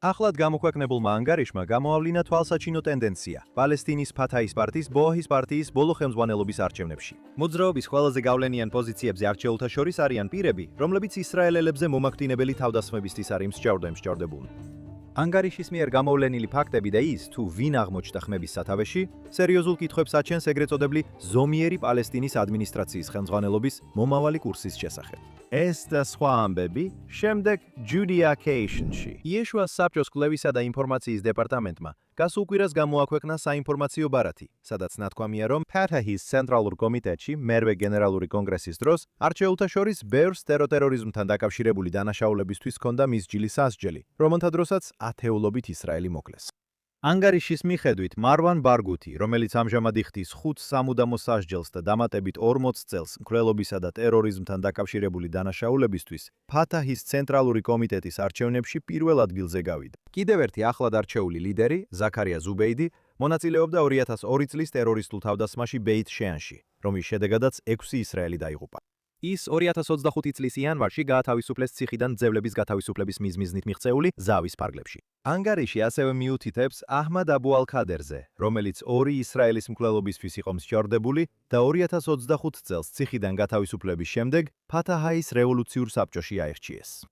ახლად გამოქვეყნებულმა ანგარიშმა გამოავლინა თვალსაჩინო ტენდენცია პალესტინის ფათაის პარტიის ბოაჰის პარტიის ბოლო ხელმძღვანელობის არჩევნებში. მოძრაობის ყველაზე გავლენიან პოზიციებზე არჩეულთა შორის არიან პირები, რომლებიც ისრაელელებზე მომაკვდინებელი თავდასხმებისთვის არის მსჯავრდებულნი. ანგარიშის მიერ გამოვლენილი ფაქტები და ის, თუ ვინ აღმოჩნდა ხმების სათავეში, სერიოზულ კითხვებს აჩენს ეგრეთ წოდებული ზომიერი პალესტინის ადმინისტრაციის ხელმძღვანელობის მომავალი კურსის შესახებ. ეს და სხვა ამბები შემდეგ Judaization-ში. იეშუას საბჭოს კვლევისა და ინფორმაციის დეპარტამენტმა გასულ კვირას გამოაქვეყნა საინფორმაციო ბარათი, სადაც ნათქვამია, რომ ფათაჰის ცენტრალურ კომიტეტში მერვე გენერალური კონგრესის დროს არჩეულთა შორის ბევრს ტერორიზმთან დაკავშირებული დანაშაულებისთვის ჰქონდა მისჯილი სასჯელი, რომელთა დროსაც ათეულობით ისრაელი მოკლეს. ანგარიშის მიხედვით მარვან ბარგუთი, რომელიც ამჟამად იხდის 5 სამუდამო სასჯელს და დამატებით 40 წელს მკვლელობისა და ტერორიზმთან დაკავშირებული დანაშაულებისთვის, ფათაჰის ცენტრალური კომიტეტის არჩევნებში პირველ ადგილზე გავიდა. კიდევ ერთი ახლად არჩეული ლიდერი, ზაქარია ზუბეიდი, მონაწილეობდა 2002 წლის ტერორისტულ თავდასხმაში ბეით შეანში, რომლის შედეგადაც 6 ისრაელი დაიღუპა. ის 2025 წლის იანვარში გაათავისუფლეს ციხიდან ძევლების გათავისუფლების მიზნით მიღწეული ზავის ფარგლებში. ანგარიში ასევე მიუთითებს აჰმად აბუ ალ-ქადერზე, რომელიც 2 ისრაელის მკვლელობისთვის იყო მსჯავრდებული და 2025 წელს ციხიდან გათავისუფლების შემდეგ ფათაჰის რევოლუციურ საბჭოში აირჩიეს.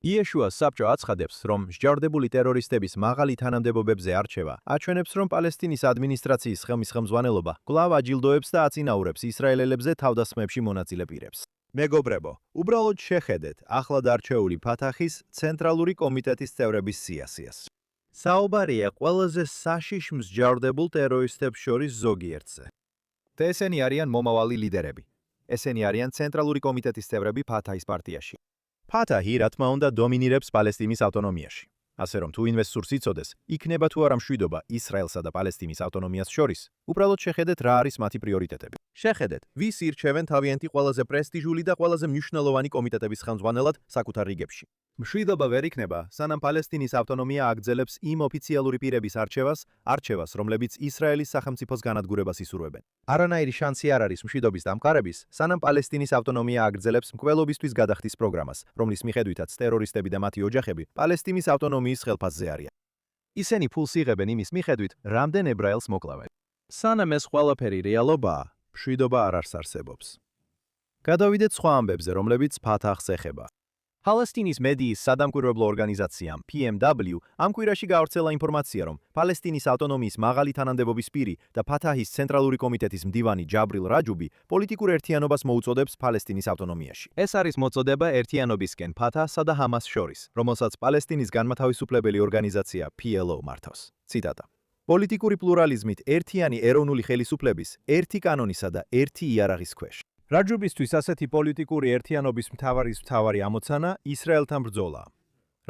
იეშუას საბჭო აცხადებს, რომ მსჯავრდებული ტერორისტების მაღალი თანამდებობებზე არჩევა აჩვენებს, რომ პალესტინის ადმინისტრაციის ხელმძღვანელობა კვლავ აჯილდოებს და აწინაურებს ისრაელელებზე თავდასხმებში მონაწილე პირებს. მეგობრებო, უბრალოდ შეხედეთ ახლად არჩეული ფათაჰის ცენტრალური კომიტეტის წევრების სიასიას. საუბარია ყველაზე საშიშ მსჯავრდებულ ტერორისტებს შორის ზოგიერთზე. და ესენი არიან მომავალი ლიდერები. ესენი არიან ცენტრალური კომიტეტის წევრები ფათაჰის პარტიაში. ფათაჰი, რა თქმა უნდა, დომინირებს პალესტინის ავტონომიაში. ასე რომ თუ ვინმეს სურს იცოდეს, იქნება თუ არა მშვიდობა ისრაელსა და პალესტინის ავტონომიას შორის, უბრალოდ შეხედეთ რა არის მათი პრიორიტეტები. შეხედეთ, ვის ირჩევენ თავიანთი ყველაზე პრესტიჟული და ყველაზე მნიშვნელოვანი კომიტეტების ხელმძღვანელად საკუთარ რიგებში. მშვიდობა ვერ იქნება, სანამ პალესტინის ავტონომია აგრძელებს იმ ოფიციალური პირების არჩევას, რომლებიც ისრაელის სახელმწიფოს განადგურებას ისურვებენ. არანაირი შანსი არ არის მშვიდობის დამყარების, სანამ პალესტინის ავტონომია აგრძელებს მკვლელობისთვის გადახდის პროგრამას, რომლის მიხედვითაც ტერორისტები და მათი ოჯახები პალესტინის ავტონომიის ხელფასზე არიან. ისინი ფულს იღებენ იმის მიხედვით, რამდენ ებრაელს მოკლავენ. სანამ ეს ყველაფერი რეალობაა, მშვიდობა არ არსებობს. გადავიდეთ სხვა ამბებზე, რომლებიც ფათაჰს ეხება. პალესტინის მედიის სადამკვირვებლო ორგანიზაციამ PMW ამ კვირაში გავრცელა ინფორმაცია, რომ პალესტინის ავტონომიის მაღალი თანამდებობის პირი და ფათაჰის ცენტრალური კომიტეტის მდივანი ჯაბრილ რაჯუბი პოლიტიკურ ერთიანობას მოუწოდებს პალესტინის ავტონომიაში. ეს არის მოწოდება ერთიანობისკენ ფათაჰსა და ჰამას შორის, რომელსაც პალესტინის განმათავისუფლებელი ორგანიზაცია PLO მართავს. ციტატა. პოლიტიკური პლურალიზმით ერთიანი ეროვნული ხელისუფლების, ერთი კანონისა და ერთი იარაღის ქვეშ. რაჯუბისთვის ასეთი პოლიტიკური ერთიანობის მთავარი ამოცანა ისრაელთან ბრძოლაა.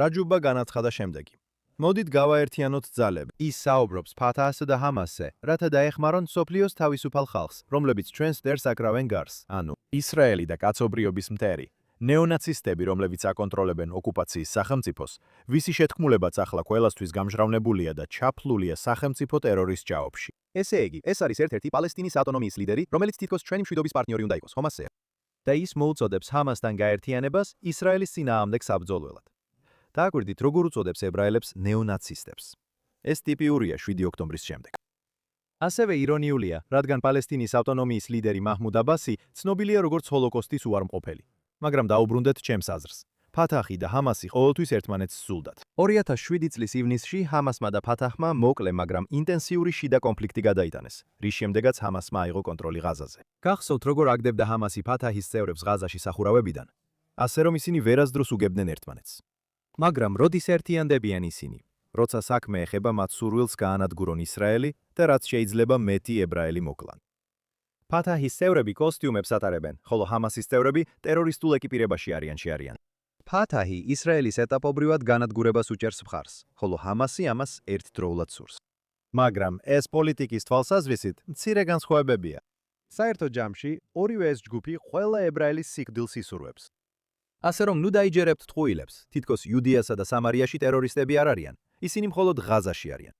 რაჯუბა განაცხადა შემდეგი. მოდით გავაერთიანოთ ძალები. ის საუბრობს ფათაჰსა და ჰამასზე, რათა დაეხმარონ მსოფლიოს თავისუფალ ხალხს, რომლებიც ჩვენს მტერს აკრავენ გარს, ანუ ისრაელი და კაცობრიობის მტერი. ნეონაცისტები, რომლებიც აკონტროლებენ ოკუპაციის სახელმწიფოს, ვისი შეთქმულებაც ახლა ყველასთვის გამჟღავნებულია და ჩაფლულია სახელმწიფო ტერორის ჭაობში. ესე იგი, ეს არის ერთ-ერთი პალესტინის ავტონომიის ლიდერი, რომელიც თითქოს ჩვენი მშვიდობის პარტნიორი უნდა იყოს, ხომ ასეა? და ის მოუწოდებს ჰამასთან გაერთიანებას ისრაელის წინააღმდეგ საბრძოლველად. დააკვირდით, როგორ უწოდებს ებრაელებს ნეონაცისტებს. ეს ტიპიურია 7 ოქტომბრის შემდეგ. ასევე ირონიულია, რადგან პალესტინის ავტონომიის ლიდერი მაჰმუდ აბასი ცნობილია როგორც ჰოლოკოსტის უარმყოფელი. მაგრამ დაუბრუნდეთ ჩემს აზრს. ფათაჰი და ჰამასი ყოველთვის ერთმანეთს სულდათ. 2007 წლის ივნისში ჰამასმა და ფათაჰმა მოკლე, მაგრამ ინტენსიური შიდა კონფლიქტი გადაიტანეს, რის შემდეგაც ჰამასმა აიღო კონტროლი ღაზაზე. გახსოვთ, როგორ აგდებდა ჰამასი ფათაჰის წევრებს ღაზაში სახურავებიდან, ასე რომ ისინი ვერასდროს უგებდნენ ერთმანეთს. მაგრამ როდის ერთიანდებიან ისინი? როცა საქმე ეხება მათ სურვილს გაანადგურონ ისრაელი და რაც შეიძლება მეტი ებრაელი მოკლან. ფათაჰის წევრები კოსტიუმებს ატარებენ, ხოლო ჰამასის წევრები ტერორისტულ ეკიპირებაში არიან. ფათაჰი ისრაელის ეტაპობრივად განადგურებას უჭერს მხარს, ხოლო ჰამასი ამას ერთდროულად სურს. მაგრამ ეს პოლიტიკის თვალსაზრისით მცირე განსხვავებებია. საერთო ჯამში ორივე ეს ჯგუფი ყველა ებრაელის სიკვდილს ისურვებს. ასე რომ ნუ დაიჯერებთ ტყუილებს, თითქოს იუდეასა და სამარიაში ტერორისტები არ არიან, ისინი მხოლოდ ღაზაში არიან.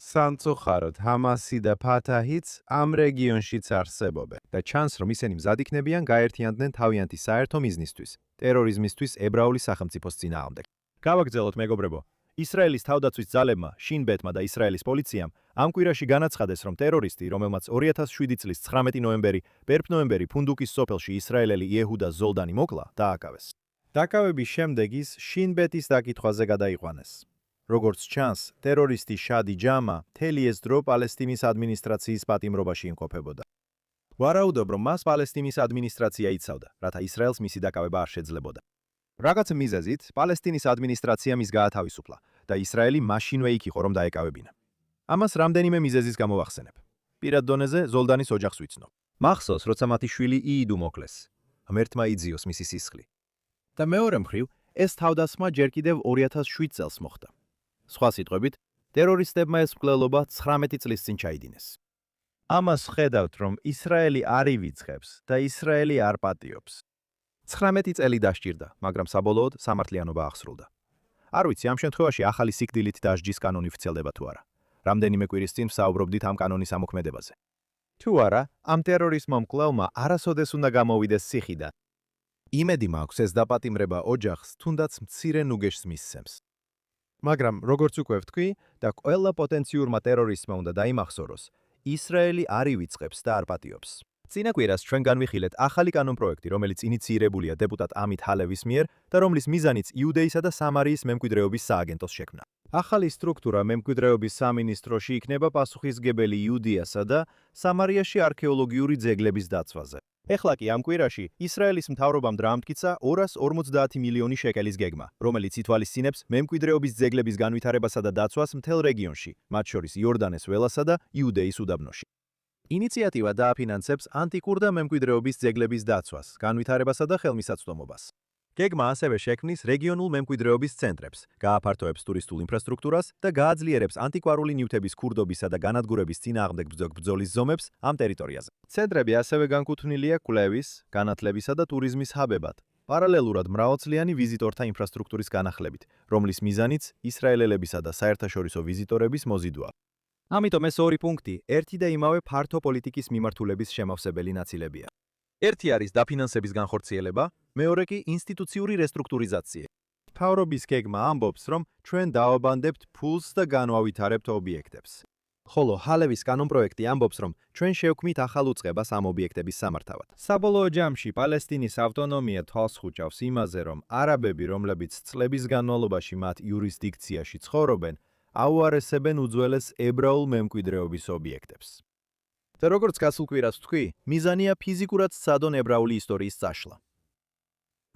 სამწუხაროდ, ჰამასი და ფათაჰიც ამ რეგიონშიც არსებობენ და ჩანს, რომ ისინი მზად იქნებიან გაერთიანდნენ თავიანთი საერთო მიზნისთვის, ტერორიზმისთვის ებრაული სახელმწიფოს წინააღმდეგ. გავაგრძელოთ, მეგობრებო, ისრაელის თავდაცვის ძალებმა, შინ ბეთმა და ისრაელის პოლიციამ ამ კვირაში განაცხადეს, რომ ტერორისტი, რომელმაც 2007 წლის 19 ნოემბერი, 1 ნოემბერი ფუნდუკის სოფელში ისრაელელი იეჰუდა ზოლდანი მოკლა, დააკავეს. დაკავების შემდეგ ის შინ ბეთის დაკითხვაზე გადაიყვანეს. როგორც ჩანს, ტერორისტი შადი ჯამა მთელი ეს დრო პალესტინის ადმინისტრაციის პატიმრობაში იმყოფებოდა. ვარაუდობ, რომ მას პალესტინის ადმინისტრაცია იცავდა, რათა ისრაელს მისი დაკავება არ შეძლებოდა. რაღაც მიზეზით პალესტინის ადმინისტრაცია მის გაათავისუფლა და ისრაელი მაშინვე იქ იყო, რომ დაეკავებინა. ამას რამდენიმე მიზეზის გამო ვახსენებ. პირად დონეზე ზოლდანის ოჯახს ვიცნობ. მახსოვს, როცა მათი შვილი იიდუ მოკლეს. ღმერთმა იძიოს მისი სისხლი. და მეორე მხრივ, ეს თავდასხმა ჯერ კიდევ 2007 წელს მოხდა. სხვა სიტყვებით, ტერორისტებმა ეს მკვლელობა 19 წლის წინ ჩაიდინეს. ამას ხედავთ, რომ ისრაელი არ ივიწყებს და ისრაელი არ პატიობს. 19 წელი დასჭირდა, მაგრამ საბოლოოდ სამართლიანობა აღსრულდა. არ ვიცი, ამ შემთხვევაში ახალი სიკვდილით დასჯის კანონი ვრცელდება თუ არა. რამდენიმე კვირის წინ ვსაუბრობდით ამ კანონის ამოქმედებაზე. თუ არა, ამ ტერორისტმა მკვლელმა არასოდეს უნდა გამოვიდეს ციხიდან. იმედი მაქვს, ეს დაპატიმრება ოჯახს თუნდაც მცირე ნუგეშს მისცემს. მაგრამ როგორც უკვე ვთქვი და ყველა პოტენციურმა ტერორისტმა უნდა დაიმახსოვროს, ისრაელი არ ივიწყებს და არ პატიობს. წინა კვირას ჩვენ განვიხილეთ ახალი კანონპროექტი, რომელიც ინიციირებულია დეპუტატ ამით ჰალევის მიერ და რომლის მიზანიც იუდეისა და სამარიის მემკვიდრეობის სააგენტოს შექმნა. ახალი სტრუქტურა მემკვიდრეობის სამინისტროში იქნება პასუხისმგებელი იუდეასა და სამარიაში არქეოლოგიური ძეგლების დაცვაზე. ეხლა კი ამ კვირაში ისრაელის მთავრობამ დაამტკიცა 250 მილიონი შეკელის გეგმა, რომელიც ითვალისწინებს მემკვიდრეობის ძეგლების განვითარებასა და დაცვას მთელ რეგიონში, მათ შორის იორდანეს ველასა და იუდეის უდაბნოში. ინიციატივა დააფინანსებს ანტიკურ და მემკვიდრეობის ძეგლების დაცვას, განვითარებასა და ხელმისაწვდომობას. გეგმა ასევე შექმნის რეგიონულ მემკვიდრეობის ცენტრებს, გააფართოებს ტურისტულ ინფრასტრუქტურას და გააძლიერებს ანტიკვარული ნივთების ქურდობისა და განადგურების წინააღმდეგ ბრძოლის ზომებს ამ ტერიტორიაზე. ცენტრები ასევე განკუთვნილია კვლევის, განათლებისა და ტურიზმის ჰაბებად, პარალელურად მრავალწლიანი ვიზიტორთა ინფრასტრუქტურის განახლებით, რომლის მიზანიც ისრაელელებისა და საერთაშორისო ვიზიტორების მოზიდვაა. ამიტომ ეს ორი პუნქტი ერთი და იმავე ფართო პოლიტიკის მიმართულების შემავსებელი ნაწილებია. ერთი არის დაფინანსების განხორციელება, მეორე კი ინსტიტუციური რესტრუქტურიზაცია. მთავრობის გეგმა ამბობს, რომ ჩვენ დავაბანდებთ ფულს და განვავითარებთ ობიექტებს. ხოლო ჰალევის კანონპროექტი ამბობს, რომ ჩვენ შევქმნით ახალ უწყებას ამ ობიექტების სამართავად. საბოლოო ჯამში პალესტინის ავტონომია თვალს ხუჭავს იმაზე, რომ არაბები, რომლებიც წლების განმავლობაში მათ იურისდიქციაში ცხოვრობენ, აუარესებენ უძველეს ებრაულ მემკვიდრეობის ობიექტებს. და როგორც გასულ კვირას ვთქვი, მიზანია ფიზიკურად სცადონ ებრაული ისტორიის წაშლა.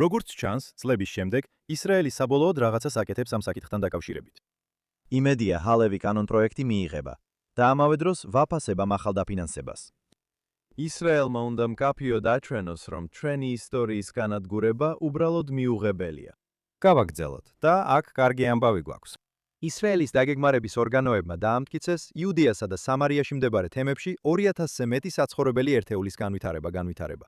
როგორც ჩანს, წლების შემდეგ ისრაელი საბოლოოდ რაღაცას აკეთებს ამ საკითხთან დაკავშირებით. იმედია ჰალევი კანონპროექტი მიიღება და ამავე დროს ვაფასებ ამ ახალ დაფინანსებას. ისრაელმა უნდა მკაფიოდ აჩვენოს, რომ ჩვენი ისტორიის განადგურება უბრალოდ მიუღებელია. გავაგრძელოთ და აქ კარგი ამბავი გვაქვს. ისრაელის დაგეგმარების ორგანოებმა დაამტკიცეს იუდეასა და სამარიაში მდებარე თემებში 2000-ზე მეტი საცხოვრებელი ერთეულის განვითარება.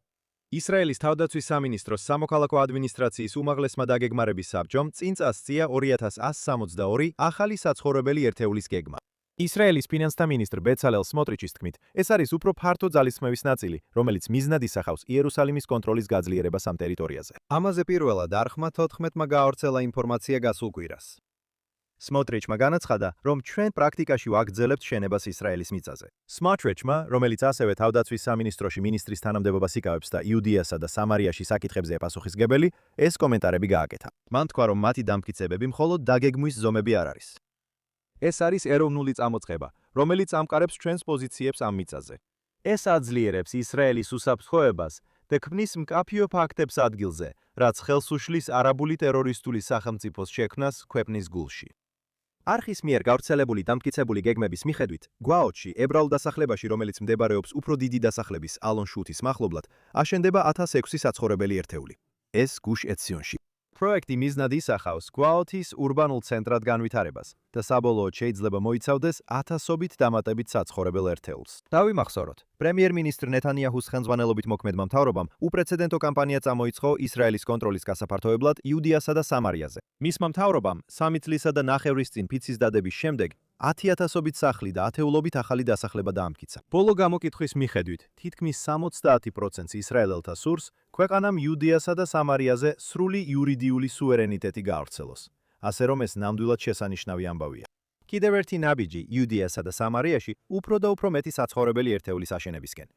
ისრაელის თავდაცვის სამინისტროს სამოქალაქო ადმინისტრაციის უმაღლესმა დაგეგმარების საბჭომ წინ წასწია 2162 ახალი საცხოვრებელი ერთეულის გეგმა. ისრაელის ფინანსთა მინისტრ ბეცალელ სმოტრიჩის თქმით, ეს არის უფრო ფართო ძალისხმევის ნაწილი, რომელიც მიზნად ისახავს იერუსალიმის კონტროლის გაძლიერებას ამ ტერიტორიაზე. ამაზე პირველად არხმა 14-მა გაავრცელა ინფორმაცია გასულ კვირას. სმოტრიჩმა განაცხადა, რომ ჩვენ პრაქტიკაში ვაგრძელებთ შენებას ისრაელის მიწაზე. სმოტრიჩმა, რომელიც ასევე თავდაცვის სამინისტროში მინისტრის თანამდებობას იკავებს და იუდეასა და სამარიაში საკითხებზე პასუხისმგებელი, ეს კომენტარები გააკეთა. მან თქვა, რომ მათი დამტკიცებები მხოლოდ დაგეგმვის ზომები არ არის. ეს არის ეროვნული წამოწყება, რომელიც ამყარებს ჩვენს პოზიციებს ამ მიწაზე. ეს აძლიერებს ისრაელის უსაფრთხოებას და ქმნის მკაფიო ფაქტებს ადგილზე, რაც ხელს უშლის არაბული ტერორისტული სახელმწიფოს შექმნას ქვეყნის გულში. არხის მიერ გავრცელებული დამტკიცებული გეგმების მიხედვით, გვაოჩი, ებრაულ დასახლებაში, რომელიც მდებარეობს უფრო დიდი დასახლების ალონ შუთის მახლობლად, აშენდება 1006 საცხოვრებელი ერთეული. ეს გუშ ეციონში. პროექტი მიზნად ისახავს გვაოთის ურბანულ ცენტრად განვითარებას და საბოლოოდ შეიძლება მოიცავდეს 1000-ობით დამატებით საცხოვრებელ ერთეულს. დავიმახსოვროთ, პრემიერ-მინისტრ ნეთანიაჰუს ხელმძღვანელობით მოქმედმა მთავრობამ უპრეცედენტო კამპანია წამოიწყო ისრაელის კონტროლის გასაფართოებლად იუდეასა და სამარიაზე. მისმა მთავრობამ 3 წლისა და ნახევრის წინ ფიცის დადების შემდეგ 10,000-ობით სახლი და ათეულობით ახალი დასახლება დაამტკიცა. ბოლო გამოკითხვის მიხედვით, თითქმის 70% ისრაელელთა სურს ქვეყანამ იუდეასა და სამარიაზე სრული იურიდიული სუვერენიტეტი გაავრცელოს. ასე რომ ეს ნამდვილად შესანიშნავი ამბავია. კიდევ ერთი ნაბიჯი იუდეასა და სამარიაში უფრო და უფრო მეტი საცხოვრებელი ერთეულის აშენებისკენ.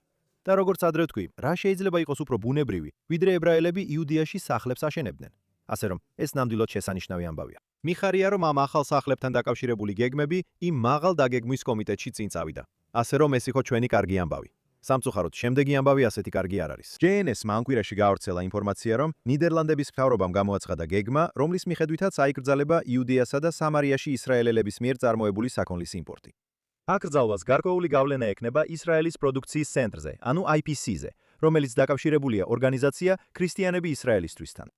და როგორც ადრე ვთქვი, რა შეიძლება იყოს უფრო ბუნებრივი, ვიდრე ებრაელები იუდეაში სახლებს აშენებდნენ. ასე რომ ეს ნამდვილად შესანიშნავი ამბავია. მიხარია, რომ ამ ახალ სახლებთან დაკავშირებული გეგმები იმ მაღალ დაგეგმვის კომიტეტში წინ წავიდა. ასე რომ ეს იყო ჩვენი კარგი ამბავი. სამწუხაროდ, შემდეგი ამბავი ასეთი კარგი არ არის. JNS-მა ამ კვირაში გაავრცელა ინფორმაცია, რომ ნიდერლანდების მთავრობამ გამოაცხადა გეგმა, რომლის მიხედვითაც აიკრძალება იუდეასა და სამარიაში ისრაელელების მიერ წარმოებული საქონლის იმპორტი. აკრძალვას გარკვეული გავლენა ექნება ისრაელის პროდუქციის ცენტრზე, ანუ IPC-ზე, რომელიც დაკავშირებულია ორგანიზაცია ქრისტიანები ისრაელისთვისთან.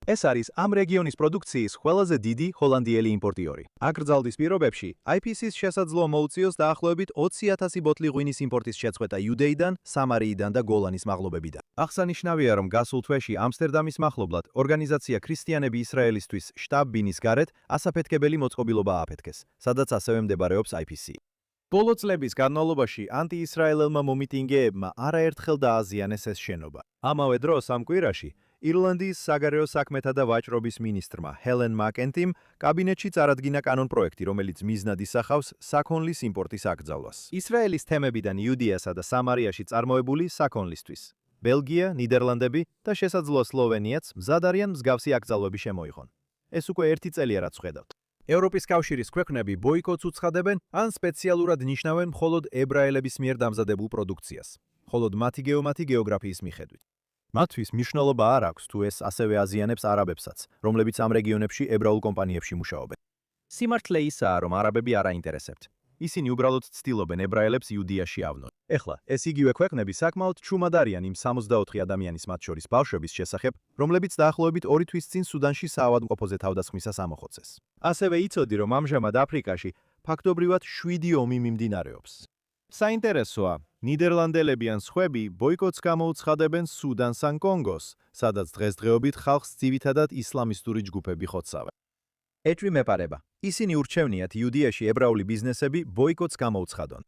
ეს არის ამ რეგიონის პროდუქციის ყველაზე დიდი ჰოლანდიელი იმპორტიორი. აკრძალვის პირობებში IPC-ს შესაძლოა მოუწიოს დაახლოებით 20,000 ბოთლი ღვინის იმპორტის შეწყვეტა იუდეიდან, სამარიიდან და გოლანის მაღლობებიდან. აღსანიშნავია, რომ გასულ თვეში ამსტერდამის მახლობლად ორგანიზაცია ქრისტიანები ისრაელისთვის შტაბ-ბინის გარეთ ასაფეთქებელი მოწყობილობა ააფეთქეს, სადაც ასევე მდებარეობს IPC. ბოლო წლების განმავლობაში ანტიისრაელელმა მომიტინგეებმა არაერთხელ დააზიანეს ეს შენობა. ამავე დროს ამ კვირაში ირლანდიის საგარეო საქმეთა და ვაჭრობის მინისტრმა ჰელენ მაკენტიმ კაბინეტში წარადგინა კანონპროექტი, რომელიც მიზნად ისახავს საქონლის იმპორტის აკრძალვას. ისრაელის თემებიდან იუდეასა და სამარიაში წარმოებული საქონლისთვის. ბელგია, ნიდერლანდები და შესაძლოა სლოვენიაც მზად არიან მსგავსი აკრძალვები შემოიღონ. ეს უკვე ერთი წელია რაც ვხედავთ. ევროპის კავშირის ქვეყნები ბოიკოტს უცხადებენ ან სპეციალურად ნიშნავენ მხოლოდ ებრაელების მიერ დამზადებულ პროდუქციას, მხოლოდ მათი გეომათი გეოგრაფიის მიხედვით. მათთვის მნიშვნელობა არ აქვს თუ ეს ასევე აზიანებს არაბებსაც, რომლებიც ამ რეგიონებში ებრაულ კომპანიებში მუშაობენ. სიმართლე ისაა, რომ არაბები არ აინტერესებთ. ისინი უბრალოდ ცდილობენ ებრაელებს იუდეაში ავნონ. ეხლა ეს იგივე ქვეყნები საკმაოდ ჩუმად არიან იმ 64 ადამიანის მათ შორის ბავშვების შესახებ, რომლებიც დაახლოებით 2 თვის წინ სუდანში საავადმყოფოზე თავდასხმისას ამოხოცეს. ასევე იცოდი, რომ ამჟამად აფრიკაში ფაქტობრივად 7 ომი მიმდინარეობს. საინტერესოა, ნიდერლანდელები ან სხვები ბოიკოტს გამოუცხადებენ სუდანს ან კონგოს, სადაც დღესდღეობით ხალხს ძირითადად ისლამისტური ჯგუფები ხოცავენ. ეჭვი მეპარება. ისინი ურჩევნიათ იუდეაში ებრაული ბიზნესები ბოიკოტს გამოუცხადონ.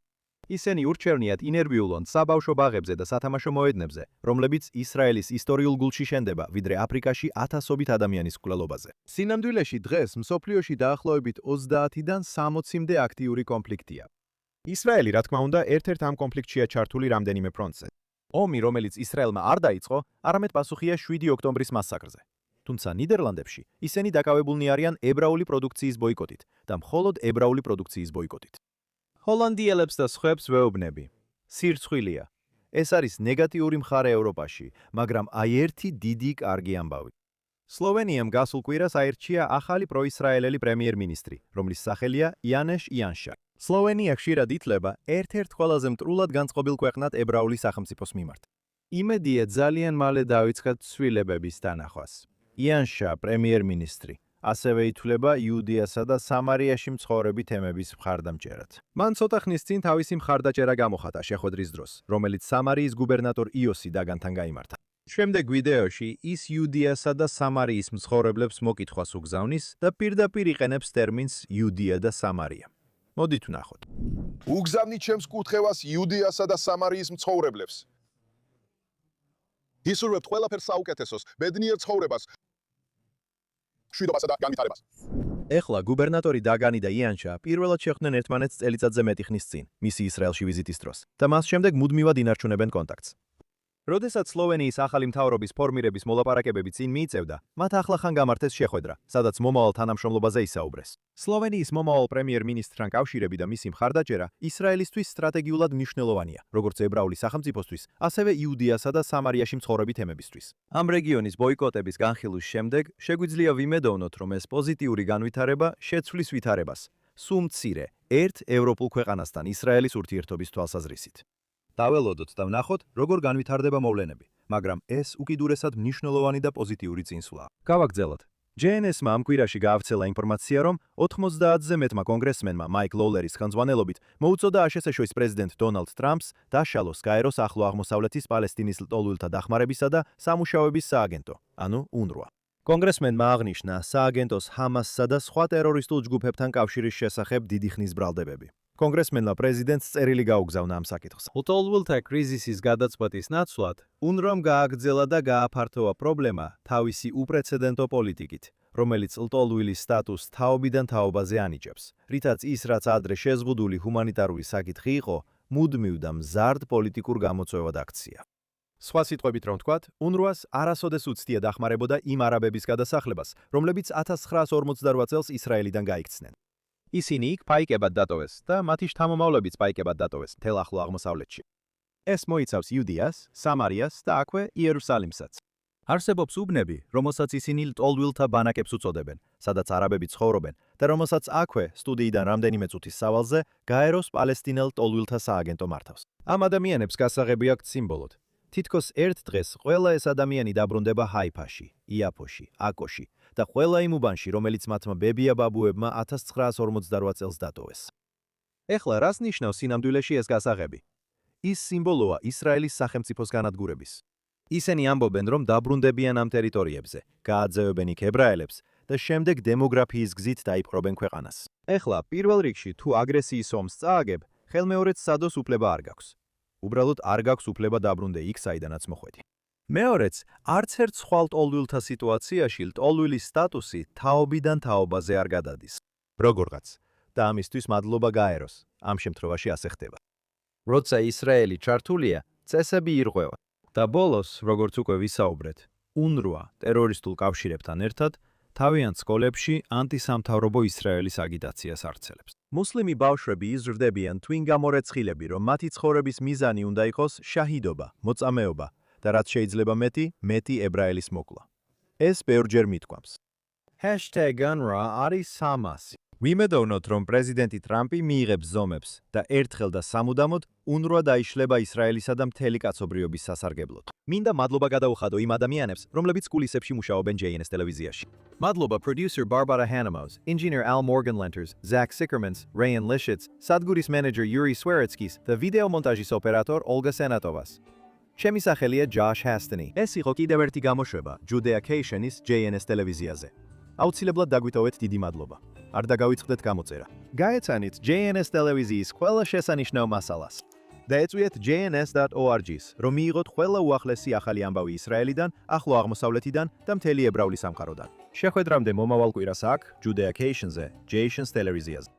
ისინი ურჩევნიათ ინერვიულონ საბავშვო ბაღებზე და სათამაშო მოედნებზე, რომლებიც ისრაელის ისტორიულ გულში შენდება, ვიდრე აფრიკაში ათასობით ადამიანის მკვლელობაზე. სინამდვილეში დღეს მსოფლიოში დაახლოებით 30-დან 60-მდე აქტიური კონფლიქტია. ისრაელი, რა თქმა უნდა, ერთ-ერთ ამ კონფლიქტშია ჩართული რამდენიმე ფრონტზე. ომი, რომელიც ისრაელმა არ დაიწყო, არამედ პასუხია 7 ოქტომბრის მასაკრზე. თუმცა ნიდერლანდებში ისინი დაკავებულნი არიან ებრაული პროდუქციის ბოიკოტით და მხოლოდ ებრაული პროდუქციის ბოიკოტით. ჰოლანდიელებს და სხვებს ვეუბნები. სირცხვილია. ეს არის ნეგატიური მხარე ევროპაში, მაგრამ აი ერთი დიდი კარგი ამბავი. სლოვენიამ გასულ კვირას აირჩია ახალი პროისრაელელი პრემიერ-მინისტრი, რომლის სახელია იანეშ იანშა. სლოვენია ხშირად ითვლება ერთ-ერთ ყველაზე მტრულად განწყობილ ქვეყნად ებრაული სახელმწიფოს მიმართ. იმედია ძალიან მალე დავიწყეთ ცვლილებების დანახვას. იანშა პრემიერ-მინისტრი ასევე ითვლება იუდეასა და სამარიაში მცხოვრები თემების მხარდამჭერად. მან ცოტა ხნის წინ თავისი მხარდაჭერა გამოხატა შეხვედრის დროს, რომელიც სამარიის გუბერნატორ იოსი დაგანთან გაიმართა. შემდეგ ვიდეოში ის იუდეასა და სამარიის მცხოვრებლებს მოკითხვას უგზავნის და პირდაპირ იყენებს ტერმინს იუდეა და სამარია. მოდით ვნახოთ. უგზავნით ჩემს კუთხევას იუდეასა და სამარიის მცხოვრებლებს. გისურვებთ ყველაფერს საუკეთესოს, ბედნიერ ცხოვრებას, მშვიდობასა და განვითარებას. ეხლა გუბერნატორი დაგანი და იანშა პირველად შეხვდნენ ერთმანეთს წელიწადზე მეტი ხნის წინ, მისი ისრაელში ვიზიტის დროს და მას შემდეგ მუდმივად ინარჩუნებენ კონტაქტს. როდესაც სლოვენიის ახალი მთავრობის ფორმირების მოლაპარაკებები წინ მიიწევდა, მათ ახლახან გამართეს შეხვედრა, სადაც მომავალ თანამშრომლობაზე ისაუბრეს. სლოვენიის მომავალ პრემიერ-მინისტრთან კავშირები და მისი მხარდაჭერა ისრაელისთვის სტრატეგიულად მნიშვნელოვანია, როგორც ებრაული სახელმწიფოსთვის, ასევე იუდეასა და სამარიაში მცხოვრები თემებისთვის. ამ რეგიონის ბოიკოტების განხილვის შემდეგ შეგვიძლია ვიმედოვნოთ, რომ ეს პოზიტიური განვითარება შეცვლის ვითარებას, სულ მცირე, ერთ ევროპულ ქვეყანასთან ისრაელის ურთიერთობის თვალსაზრისით. დაველოდოთ და ვნახოთ, როგორ განვითარდება მოვლენები, მაგრამ ეს უკიდურესად მნიშვნელოვანი და პოზიტიური წინსვლაა. გავაგრძელოთ. JNS-მა ამ კვირაში გაავრცელა ინფორმაცია, რომ 90-ზე მეტმა კონგრესმენმა მაიკ ლოულერის ხელმძღვანელობით მოუწოდა აშშ-ის პრეზიდენტ დონალდ ტრამპს დაშალოს გაეროს ახლო აღმოსავლეთის პალესტინის ლტოლვილთა დახმარებისა და სამუშაოების სააგენტო, ანუ UNRWA. კონგრესმენმა აღნიშნა სააგენტოს ჰამასსა და სხვა ტერორისტულ ჯგუფებთან კავშირის შესახებ დიდი ხნის ბრალდებები. კონგრესმენმა პრეზიდენტს წერილი გაუგზავნა ამ საკითხს. ლტოლვილთა კრიზისის გადაწყვეტის ნაცვლად, UNRWA-მ გააგრძელა და გააფართოვა პრობლემა თავისი უპრეცედენტო პოლიტიკით, რომელიც ლტოლვილის სტატუსს თაობიდან თაობაზე ანიჭებს, რითაც ის, რაც ადრე შეზღუდული ჰუმანიტარული საკითხი იყო, მუდმივ და მზარდ პოლიტიკურ გამოწვევად აქცია. სხვა სიტყვებით რომ ვთქვათ, UNRWA-ს არასოდეს უცდია დახმარებოდა იმ არაბების გადასახლებას, რომლებიც 1948 წელს ისრაელიდან გაიქცნენ. ისინი იქ პაიკებად დატოვეს და მათი შთამომავლებიც პაიკებად დატოვეს მთელ ახლო აღმოსავლეთში. ეს მოიცავს იუდეას, სამარიას და აქვე იერუსალიმსაც. არსებობს უბნები, რომელსაც ისინი ლტოლვილთა ბანაკებს უწოდებენ, სადაც არაბები ცხოვრობენ და რომელსაც აქვე სტუდიიდან რამდენიმე წუთის სავალზე გაეროს პალესტინელ ლტოლვილთა სააგენტო მართავს. ამ ადამიანებს გასაღები აქვთ სიმბოლოდ. თითქოს ერთ დღეს ყველა ეს ადამიანი დაბრუნდება ჰაიფაში, იაფოში, აკოში და ყველა იმ უბანში, რომელიც მათმა ბებია ბაბუებმა 1948 წელს დატოვეს. ეხლა რას ნიშნავს სინამდვილეში ეს გასაღები? ის სიმბოლოა ისრაელის სახელმწიფოს განადგურების. ისინი ამბობენ, რომ დაბრუნდებიან ამ ტერიტორიებზე, გააძევებენ იქ ებრაელებს და შემდეგ დემოგრაფიის გზით დაიპყრობენ ქვეყანას. ეხლა პირველ რიგში თუ აგრესიის ომს წააგებ, ხელმეორედ სადოს უფლება არ გაქვს. უბრალოდ არ გაქვს უფლება დაბრუნდე იქ, საიდანაც მოხვედი. მეორეც, არც ერთ სხვა ლტოლვილთა სიტუაციაში ლტოლვილის სტატუსი თაობიდან თაობაზე არ გადადის. როგორღაც და ამისთვის მადლობა გაეროს. ამ შემთხვევაში ასე ხდება. როცა ისრაელი ჩართულია, წესები ირღვევა. და ბოლოს, როგორც უკვე ვისაუბრეთ, UNRWA ტერორისტულ კავშირებთან ერთად თავიანთ სკოლებში ანტისამთავრობო ისრაელის აგიტაციას არცელებს. მუსლიმი ბავშვები იზრდებიან twin გამორეცხილები, რომ მათი ცხოვრების მიზანი უნდა იყოს შაჰიდობა, მოწამეობა და რაც შეიძლება მეტი ებრაელის მოკვლა. ეს ბევრჯერ მithქვამს. #UNRWA არის სამასი. ვიმედოვნოთ, რომ პრეზიდენტი ტრამპი მიიღებს ზომებს და ერთხელ და სამუდამოდ UNRWA დაიშლება ისრაელისა და მთელი კაცობრიობის სასარგებლოდ. მინდა მადლობა გადაუხადო იმ ადამიანებს, რომლებიც კულისებში მუშაობენ JNS ტელევიზიაში. მადლობა producer Barbara Hanamos, engineer Al Morganlenters, Zach Sickermans, Rayan Lishitz, სადგურის მენეჯერ Yuri Sweretsky's და ვიდეო მონტაჟის ოპერატორ Olga Senatovas. ჩემი სახელია Josh Hastany. ეს იყო კიდევ ერთი გამოშვება Judacation-ის JNS ტელევიზიაზე. აუცილებლად დაგვითოვეთ დიდი მადლობა. არ დაგავიწყდეთ გამოწერა. გაეცანით JNS ტელევიზიის ყველა შესანიშნავ მასალას. და ეწვიეთ jns.org-ს, რომ მიიღოთ ყველა უახლესი ახალი ამბავი ისრაელიდან, ახლო აღმოსავლეთიდან და მთელი ებრაული სამყაროდან. შეხვედრამდე მომავალ კვირას აქ, Judacation-ზე, JNS ტელევიზიაზე.